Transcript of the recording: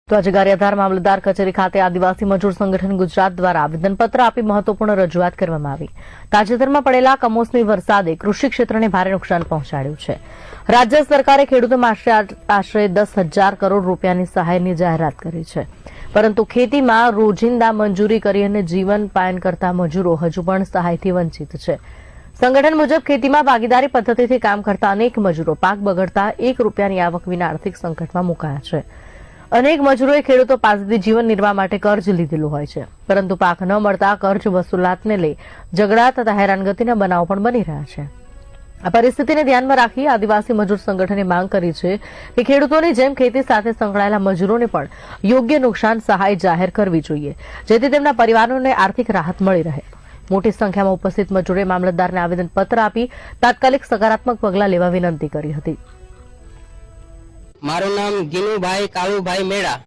તો આજે ગારિયાધાર મામલતદાર કચેરી ખાતે આદિવાસી મજૂર સંગઠન ગુજરાત દ્વારા આવેદનપત્ર આપી મહત્વપૂર્ણ રજૂઆત કરવામાં આવી। તાજેતરમાં પડેલા કમોસમી વરસાદે કૃષિ ક્ષેત્રને ભારે નુકસાન પહોંચાડ્યું છે। રાજ્ય સરકારે ખેડૂતોમાં આશરે 10,000 કરોડ રૂપિયાની સહાયની જાહેરાત કરી છે, પરંતુ ખેતીમાં રોજિંદા મંજૂરી કરી અને જીવન પાયન કરતા મજૂરો હજુ પણ સહાયથી વંચિત છે। સંગઠન મુજબ ખેતીમાં ભાગીદારી પદ્ધતિથી કામ કરતા અનેક મજૂરો પાક બગડતા ₹1 આવક વિના આર્થિક સંકટમાં મુકાયા છે। અનેક મજૂરોએ ખેડૂતો પાસેથી જીવન નિર્વાહ માટે કર્જ લીધેલું હોય છે, પરંતુ પાક ન મળતા કર્જ વસૂલાતને લઈ ઝઘડા તથા હેરાનગતિના બનાવો પણ બની રહ્યા છે। આ પરિસ્થિતિને ધ્યાનમાં રાખી આદિવાસી મજૂર સંગઠને માંગ કરી છે કે ખેડૂતોની જેમ ખેતી સાથે સંકળાયેલા મજૂરોને પણ યોગ્ય નુકસાન સહાય જાહેર કરવી જોઈએ, જેથી તેમના પરિવારોને આર્થિક રાહત મળી રહે। મોટી સંખ્યામાં ઉપસ્થિત મજૂરોએ મામલતદારને આવેદનપત્ર આપી તાત્કાલિક સકારાત્મક પગલાં લેવા વિનંતી કરી હતી। મારું નામ ગીનુભાઈ કાળુભાઈ મેળા।